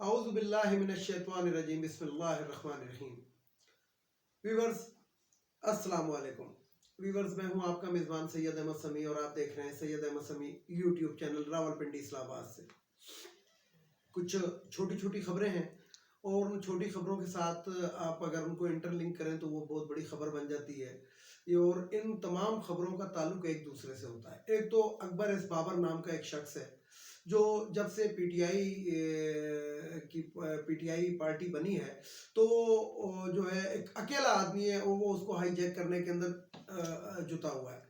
اعوذ باللہ من الشیطان الرجیم بسم اللہ الرحمن الرحیم۔ ویورز السلام علیکم۔ ویورز میں ہوں آپ کا میزبان سید احمد سمیع اور آپ دیکھ رہے ہیں سید احمد سمیع یوٹیوب چینل راولپنڈی اسلام آباد سے۔ کچھ چھوٹی چھوٹی خبریں ہیں اور ان چھوٹی خبروں کے ساتھ آپ اگر ان کو انٹر لنک کریں تو وہ بہت بڑی خبر بن جاتی ہے، اور ان تمام خبروں کا تعلق ایک دوسرے سے ہوتا ہے۔ ایک تو اکبر ایس بابر نام کا ایک شخص ہے جو جب سے پی ٹی آئی پارٹی بنی ہے تو جو ہے ایک اکیلا آدمی ہے اور وہ اس کو ہائی جیک کرنے کے اندر جتا ہوا ہے۔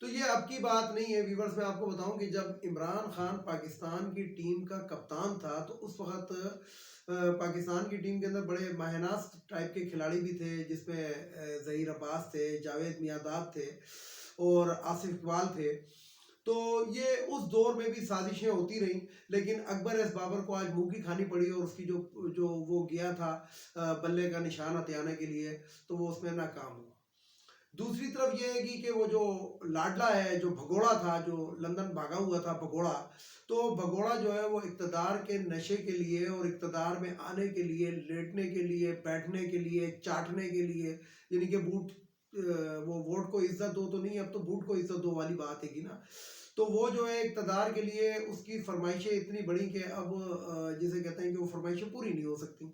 تو یہ اب کی بات نہیں ہے ویورز، میں آپ کو بتاؤں کہ جب عمران خان پاکستان کی ٹیم کا کپتان تھا تو اس وقت پاکستان کی ٹیم کے اندر بڑے ماہ ناز ٹائپ کے کھلاڑی بھی تھے، جس میں ظہیر عباس تھے، جاوید میاں تھے اور آصف اقبال تھے۔ تو یہ اس دور میں بھی سازشیں ہوتی رہیں، لیکن اکبر ایس بابر کو آج منہ کی کھانی پڑی اور اس کی جو وہ گیا تھا بلے کا نشان ہتھیانے کے لیے تو وہ اس میں ناکام ہوا۔ دوسری طرف یہ ہے کہ وہ جو لاڈلا ہے، جو بھگوڑا تھا، جو لندن بھاگا ہوا تھا بھگوڑا، تو بھگوڑا جو ہے وہ اقتدار کے نشے کے لیے اور اقتدار میں آنے کے لیے، لیٹنے کے لیے، بیٹھنے کے لیے، چاٹنے کے لیے، یعنی کہ بوٹ وہ ووٹ کو عزت دو تو نہیں، اب تو بوٹ کو عزت دو والی بات ہے نا۔ تو وہ جو ہے اقتدار کے لیے اس کی فرمائشیں اتنی بڑی کہ اب جسے کہتے ہیں کہ وہ فرمائشیں پوری نہیں ہو سکتی۔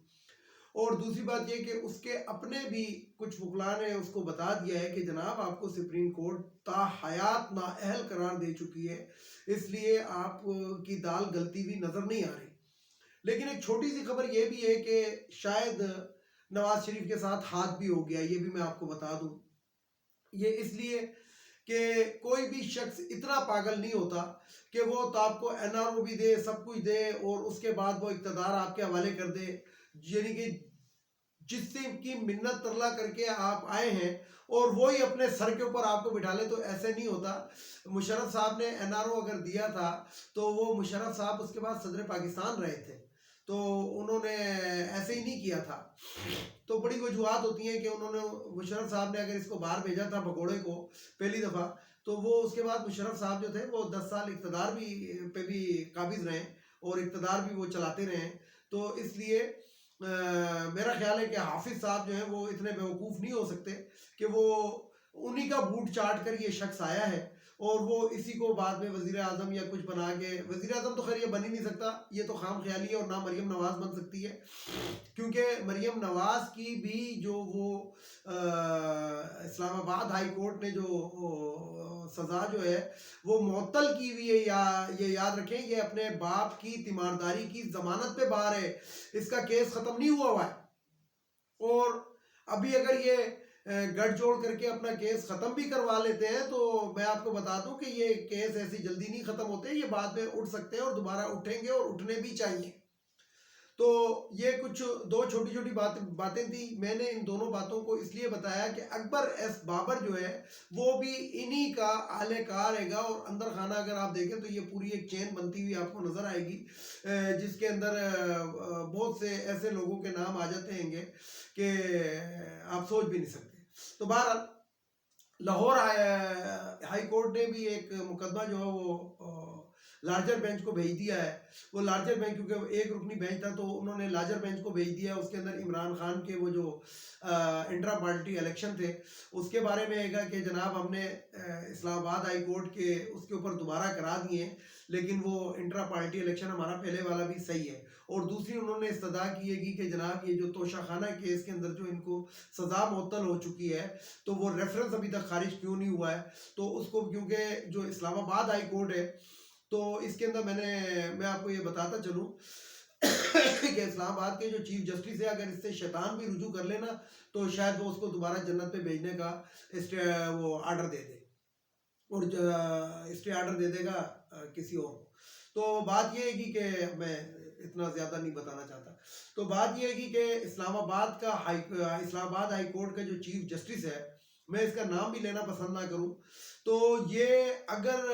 اور دوسری بات یہ کہ اس کے اپنے بھی کچھ وکلاء نے اس کو بتا دیا ہے کہ جناب آپ کو سپریم کورٹ تا حیات نااہل قرار دے چکی ہے، اس لیے آپ کی دال گلتی بھی نظر نہیں آ رہی۔ لیکن ایک چھوٹی سی خبر یہ بھی ہے کہ شاید نواز شریف کے ساتھ ہاتھ بھی ہو گیا، یہ بھی میں آپ کو بتا دوں۔ یہ اس لیے کہ کوئی بھی شخص اتنا پاگل نہیں ہوتا کہ وہ تو آپ کو NRO بھی دے، سب کچھ دے اور اس کے بعد وہ اقتدار آپ کے حوالے کر دے، یعنی کہ جس سے کی منت ترلا کر کے آپ آئے ہیں اور وہی اپنے سر کے اوپر آپ کو بٹھا لے، تو ایسے نہیں ہوتا۔ مشرف صاحب نے NRO اگر دیا تھا تو وہ مشرف صاحب اس کے بعد صدر پاکستان رہے تھے، تو انہوں نے ایسے ہی نہیں کیا تھا۔ تو بڑی وجوہات ہوتی ہیں کہ انہوں نے مشرف صاحب نے اگر اس کو باہر بھیجا تھا بھگوڑے کو پہلی دفعہ، تو وہ اس کے بعد مشرف صاحب جو تھے وہ 10 سال اقتدار پہ بھی قابض رہے اور اقتدار بھی وہ چلاتے رہے۔ تو اس لیے میرا خیال ہے کہ حافظ صاحب جو ہیں وہ اتنے بیوقوف نہیں ہو سکتے کہ وہ انہی کا بوٹ چاٹ کر یہ شخص آیا ہے اور وہ اسی کو بعد میں وزیر اعظم یا کچھ بنا کے، وزیر اعظم تو خیر یہ بن ہی نہیں سکتا، یہ تو خام خیالی ہے، اور نہ مریم نواز بن سکتی ہے، کیونکہ مریم نواز کی بھی جو وہ اسلام آباد ہائی کورٹ نے جو سزا جو ہے وہ معطل کی ہوئی ہے، یا یہ یاد رکھیں یہ اپنے باپ کی تیمارداری کی ضمانت پہ باہر ہے، اس کا کیس ختم نہیں ہوا ہے، اور ابھی اگر یہ گٹھ جوڑ کر کے اپنا کیس ختم بھی کروا لیتے ہیں تو میں آپ کو بتا دوں کہ یہ کیس ایسی جلدی نہیں ختم ہوتے، یہ بعد میں اٹھ سکتے ہیں اور دوبارہ اٹھیں گے اور اٹھنے بھی چاہیے۔ تو یہ کچھ دو چھوٹی چھوٹی باتیں تھی، میں نے ان دونوں باتوں کو اس لیے بتایا کہ اکبر ایس بابر جو ہے وہ بھی انہی کا اہل کار ہے گا، اور اندر خانہ اگر آپ دیکھیں تو یہ پوری ایک چین بنتی ہوئی آپ کو نظر آئے گی، جس کے اندر بہت سے ایسے لوگوں کے نام آ جاتے ہیں گے کہ آپ سوچ بھی نہیں سکتے۔ تو بہرحال لاہور ہائی کورٹ نے بھی ایک مقدمہ جو ہے وہ لارجر بینچ کو بھیج دیا ہے۔ وہ لارجر بینچ کیونکہ ایک رکنی بینچ تھا تو انہوں نے لارجر بینچ کو بھیج دیا، اس کے اندر عمران خان کے وہ جو انٹرا پارٹی الیکشن تھے اس کے بارے میں ہے کہ جناب ہم نے اسلام آباد ہائی کورٹ کے اس کے اوپر دوبارہ کرا دیے ہیں، لیکن وہ انٹرا پارٹی الیکشن ہمارا پہلے والا بھی صحیح ہے۔ اور دوسری انہوں نے استدعا کی ہے کہ جناب یہ جو توشہ خانہ کیس کے اندر جو ان کو سزا معطل ہو چکی ہے تو وہ ریفرنس ابھی تک خارج کیوں نہیں ہوا ہے، تو اس کو کیونکہ جو اسلام آباد ہائی کورٹ ہے تو اس کے اندر میں آپ کو یہ بتاتا چلوں کہ اسلام آباد کے جو چیف جسٹس ہے اگر اس سے شیطان بھی رجوع کر لینا تو شاید وہ اس کو دوبارہ جنت پہ بھیجنے کا وہ آرڈر دے دے، اور اسٹے آرڈر دے دے گا کسی اور کو۔ تو بات یہ ہے کہ میں اتنا زیادہ نہیں بتانا چاہتا، تو بات یہ ہے کہ اسلام آباد ہائی کورٹ کا جو چیف جسٹس ہے، میں اس کا نام بھی لینا پسند نہ کروں، تو یہ اگر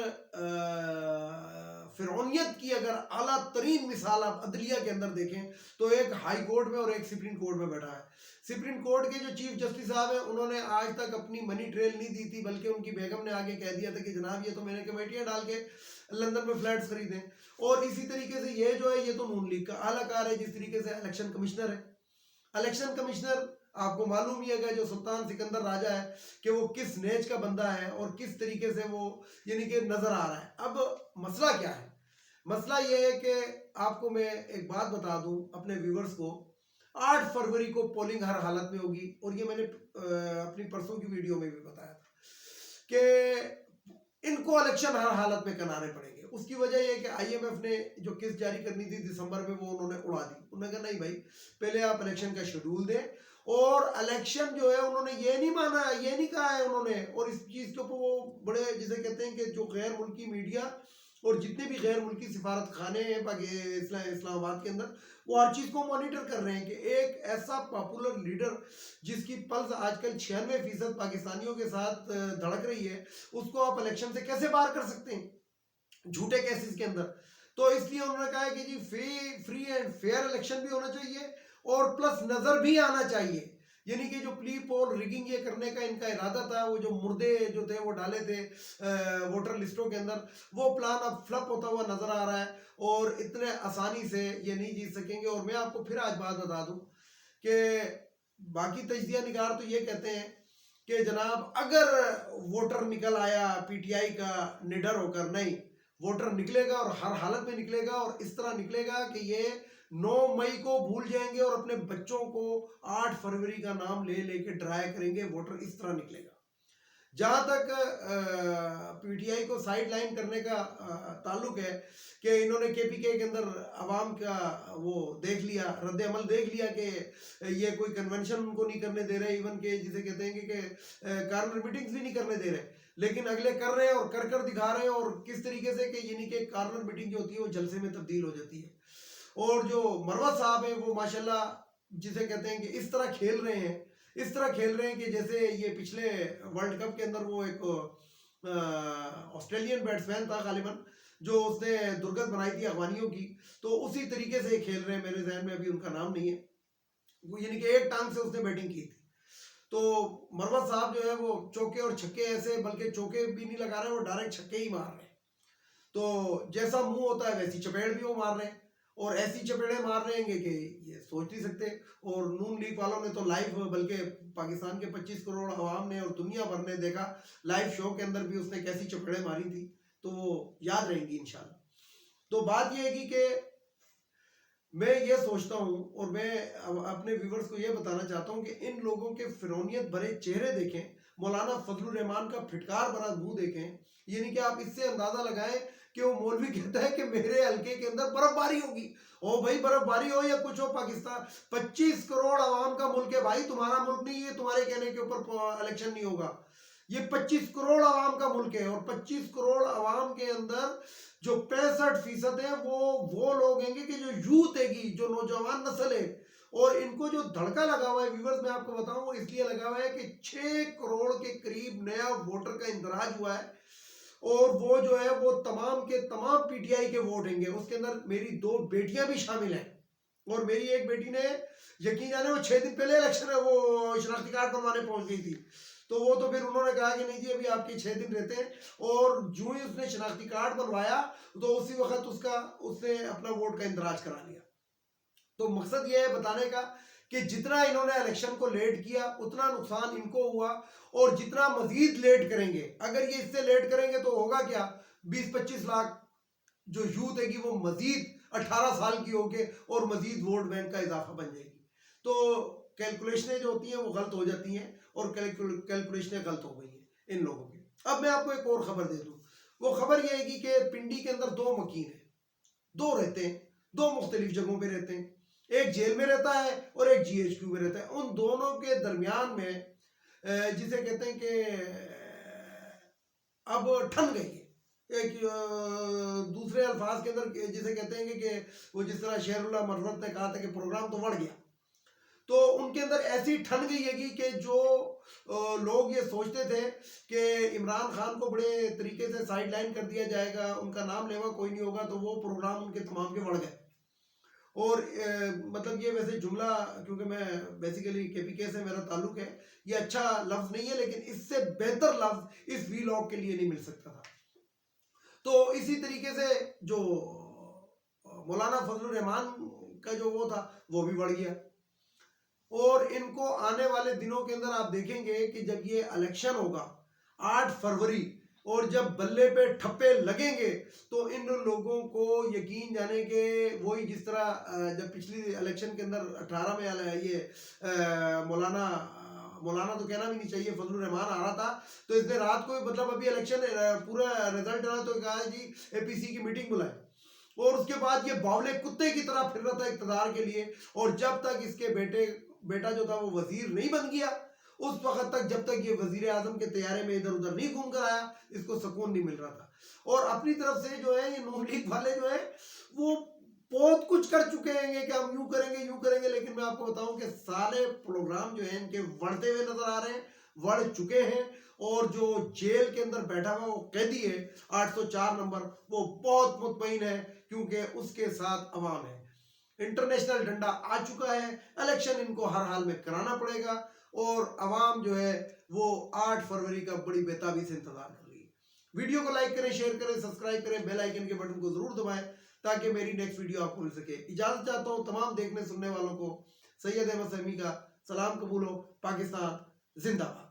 فرعونیت کی اگر اعلیٰ ترین مثال آپ عدلیہ کے اندر دیکھیں تو ایک ہائی کورٹ میں اور ایک سپریم کورٹ میں بیٹھا ہے۔ سپریم کورٹ کے جو چیف جسٹس صاحب ہیں انہوں نے آج تک اپنی منی ٹریل نہیں دی تھی، بلکہ ان کی بیگم نے آگے کہہ دیا تھا کہ جناب یہ تو میں نے کمیٹیاں ڈال کے لندن میں فلیٹس خریدیں، اور اسی طریقے سے یہ جو ہے یہ تو نون لیگ کا اعلیٰ کار ہے، جس طریقے سے الیکشن کمشنر ہے. الیکشن کمشنر آپ کو معلوم ہی ہے جو سلطان سکندر راجہ ہے کہ وہ کس نیچ کا بندہ ہے اور کس طریقے سے وہ یعنی کہ نظر آ رہا ہے. اب مسئلہ کیا ہے؟ مسئلہ یہ ہے کہ آپ کو میں ایک بات بتا دوں اپنے ویورز کو، 8 فروری کو پولنگ ہر حالت میں ہوگی، اور یہ میں نے اپنی پرسوں کی ویڈیو میں بھی بتایا تھا کہ ان کو الیکشن ہر حالت میں کرانے پڑیں گے. اس کی وجہ یہ کہ آئی ایم ایف نے جو قسط جاری کرنی تھی دسمبر میں وہ انہوں نے اڑا دی. انہوں نے کہا نہیں بھائی پہلے آپ الیکشن کا شیڈول دیں، اور الیکشن جو ہے انہوں نے یہ نہیں مانا، یہ نہیں کہا ہے انہوں نے. اور اس چیز کے اوپر وہ بڑے جسے کہتے ہیں کہ جو غیر ملکی میڈیا اور جتنے بھی غیر ملکی سفارت خانے ہیں اسلام آباد کے اندر، وہ ہر چیز کو مانیٹر کر رہے ہیں کہ ایک ایسا پاپولر لیڈر جس کی پلس آج کل 96% پاکستانیوں کے ساتھ دھڑک رہی ہے، اس کو آپ الیکشن سے کیسے باہر کر سکتے ہیں جھوٹے کیسز کے اندر. تو اس لیے انہوں نے کہا ہے کہ جی فری اینڈ فیئر الیکشن بھی ہونا چاہیے اور پلس نظر بھی آنا چاہیے. یعنی کہ جو پلی پول ریگنگ یہ کرنے کا ان کا ارادہ تھا، وہ جو مردے جو تھے وہ ڈالے تھے ووٹر لسٹوں کے اندر، وہ پلان اب فلپ ہوتا ہوا نظر آ رہا ہے اور اتنے آسانی سے یہ نہیں جیت سکیں گے. اور میں آپ کو پھر آج بات بتا دوں کہ باقی تجزیہ نگار تو یہ کہتے ہیں کہ جناب اگر ووٹر نکل آیا پی ٹی آئی کا نڈر ہو کر، نہیں، ووٹر نکلے گا اور ہر حالت میں نکلے گا، اور اس طرح نکلے گا کہ یہ 9 مئی کو بھول جائیں گے اور اپنے بچوں کو 8 فروری کا نام لے لے کے ڈرایا کریں گے. ووٹر اس طرح نکلے گا. جہاں تک پی ٹی آئی کو سائیڈ لائن کرنے کا تعلق ہے کہ انہوں نے کے پی کے اندر عوام کا وہ دیکھ لیا، رد عمل دیکھ لیا کہ یہ کوئی کنونشن ان کو نہیں کرنے دے رہے، ایون کہ جسے کہتے ہیں کہ کارنر میٹنگز بھی نہیں کرنے دے رہے، لیکن اگلے کر رہے ہیں اور کر دکھا رہے ہیں. اور کس طریقے سے کہ یعنی کہ کارنر میٹنگ جو ہوتی ہے وہ جلسے میں تبدیل ہو جاتی ہے. اور جو مروت صاحب ہیں وہ ماشاءاللہ جسے کہتے ہیں کہ اس طرح کھیل رہے ہیں، اس طرح کھیل رہے ہیں کہ جیسے یہ پچھلے ورلڈ کپ کے اندر وہ ایک آسٹریلین بیٹسمین تھا غالباً جو اس نے درگت بنائی تھی افغانیوں کی، تو اسی طریقے سے کھیل رہے ہیں. میرے ذہن میں ابھی ان کا نام نہیں ہے، وہ یعنی کہ ایک ٹانگ سے اس نے بیٹنگ کی تھی. تو مروت صاحب جو ہے وہ چوکے اور چھکے ایسے، بلکہ چوکے بھی نہیں لگا رہے، وہ ڈائریکٹ چھکے ہی مار رہے ہیں. تو جیسا منہ ہوتا ہے ویسی چپیڑ بھی وہ مار رہے ہیں، اور ایسی چپیڑیں مار رہے ہیں کہ یہ سوچ نہیں سکتے. اور نون لیگ والوں نے تو لائیو، بلکہ پاکستان کے 25 کروڑ عوام نے اور دنیا بھر نے دیکھا لائیو شو کے اندر بھی اس نے کیسی چپیڑیں ماری تھی، تو وہ یاد رہیں گی انشاءاللہ. تو بات یہ ہے کہ میں یہ سوچتا ہوں اور میں اپنے ویورز کو یہ بتانا چاہتا ہوں کہ ان لوگوں کے فرونیت بھرے چہرے دیکھیں، مولانا فضل الرحمان کا پھٹکار بھرا منہ دیکھیں. یعنی کہ آپ اس سے اندازہ لگائیں کہ وہ مولوی کہتا ہے کہ میرے حلقے کے اندر برف باری ہوگی. او بھائی برف باری ہو یا کچھ ہو، پاکستان 25 کروڑ عوام کا ملک ہے بھائی، تمہارا ملک نہیں ہے تمہارے کہنے کے اوپر الیکشن نہیں ہوگا. یہ 25 کروڑ عوام کا ملک ہے، اور 25 کروڑ عوام کے اندر جو 65% ہیں وہ لوگ ہیں کہ جو یوتھ ہے گی، جو نوجوان نسل ہے. اور ان کو جو دھڑکا لگا ہوا ہے ویورز میں آپ کو بتاؤں وہ اس لیے لگا ہوا ہے کہ 6 کروڑ کے قریب نیا ووٹر کا اندراج ہوا ہے، اور وہ جو ہے وہ تمام کے تمام پی ٹی آئی کے ووٹ ہیں گے. اس کے اندر میری 2 بیٹیاں بھی شامل ہیں، اور میری ایک بیٹی نے یقین جانے وہ 6 دن پہلے الیکشن ہے وہ شناختی کارڈ بنوانے پہنچ گئی تھی. تو وہ تو پھر انہوں نے کہا کہ نہیں جی ابھی آپ کے 6 دن رہتے ہیں، اور جو ہی اس نے شناختی کارڈ بنوایا تو اسی وقت اس نے اپنا ووٹ کا اندراج کرا لیا. تو مقصد یہ ہے بتانے کا کہ جتنا انہوں نے الیکشن کو لیٹ کیا اتنا نقصان ان کو ہوا، اور جتنا مزید لیٹ کریں گے، اگر یہ اس سے لیٹ کریں گے تو ہوگا کیا، 20-25 لاکھ جو یوتھ ہے گی وہ مزید 18 سال کی ہوگے اور مزید ووٹ بینک کا اضافہ بن جائے گی. تو کیلکولیشنیں جو ہوتی ہیں وہ غلط ہو جاتی ہیں، اور کیلکولیشنیں غلط ہو گئی ہیں ان لوگوں کی. اب میں آپ کو ایک اور خبر دے دوں. وہ خبر یہ ہے کہ پنڈی کے اندر 2 مکین ہیں، 2 رہتے ہیں، 2 مختلف جگہوں پہ رہتے ہیں. ایک جیل میں رہتا ہے اور ایک جی ایچ کیو میں رہتا ہے. ان دونوں کے درمیان میں جسے کہتے ہیں کہ اب ٹھن گئی ہے، ایک دوسرے الفاظ کے اندر جسے کہتے ہیں کہ وہ جس طرح شہر اللہ مرت نے کہا تھا کہ پروگرام تو بڑھ گیا، تو ان کے اندر ایسی ٹھن گئی ہے کہ جو لوگ یہ سوچتے تھے کہ عمران خان کو بڑے طریقے سے سائیڈ لائن کر دیا جائے گا، ان کا نام لیوا کوئی نہیں ہوگا، تو وہ پروگرام ان کے تمام کے بڑھ گئے. اور مطلب یہ ویسے جملہ کیونکہ میں بیسیکلی کے پی کے سے میرا تعلق ہے، یہ اچھا لفظ نہیں ہے، لیکن اس سے بہتر لفظ اس وی لاگ کے لیے نہیں مل سکتا تھا. تو اسی طریقے سے جو مولانا فضل الرحمان کا جو وہ تھا وہ بھی بڑھ گیا. اور ان کو آنے والے دنوں کے اندر آپ دیکھیں گے کہ جب یہ الیکشن ہوگا 8 فروری اور جب بلے پہ ٹھپے لگیں گے تو ان لوگوں کو یقین جانے کہ وہی جس طرح جب پچھلی الیکشن کے اندر 18 میں یہ مولانا تو کہنا بھی نہیں چاہیے فضل الرحمان آ رہا تھا تو اس نے رات کو مطلب ابھی الیکشن پورا رزلٹ رہا تو کہا جی اے پی سی کی میٹنگ بلائے اور اس کے بعد یہ باولے کتے کی طرح پھر رہا تھا اقتدار کے لیے اور جب تک اس کے بیٹا جو تھا وہ وزیر نہیں بن گیا اس وقت تک جب تک یہ وزیر اعظم کے طیارے میں ادھر ادھر نہیں گھوم کر آیا اس کو سکون نہیں مل رہا تھا. اور اپنی طرف سے جو ہے یہ نون لیگ والے جو ہے وہ بہت کچھ کر چکے ہیں کہ ہم یوں کریں گے لیکن میں آپ کو بتاؤں کہ سارے پروگرام جو ہیں ان کے بڑھتے ہوئے نظر آ رہے ہیں, بڑھ چکے ہیں. اور جو جیل کے اندر بیٹھا ہوا وہ قیدی ہے 804 نمبر وہ بہت مطمئن ہے کیونکہ اس کے ساتھ عوام ہے. انٹرنیشنل ڈنڈا آ چکا ہے, الیکشن ان کو ہر حال میں کرانا پڑے گا اور عوام جو ہے وہ 8 فروری کا بڑی بےتابی سے انتظار کر رہی ہے. ویڈیو کو لائک کریں, شیئر کریں, سبسکرائب کریں, بیل آئیکن کے بٹن کو ضرور دبائیں تاکہ میری نیکسٹ ویڈیو آپ کو مل سکے. اجازت چاہتا ہوں تمام دیکھنے سننے والوں کو. سید احمد سہمی کا سلام قبول ہو. پاکستان زندہ باد.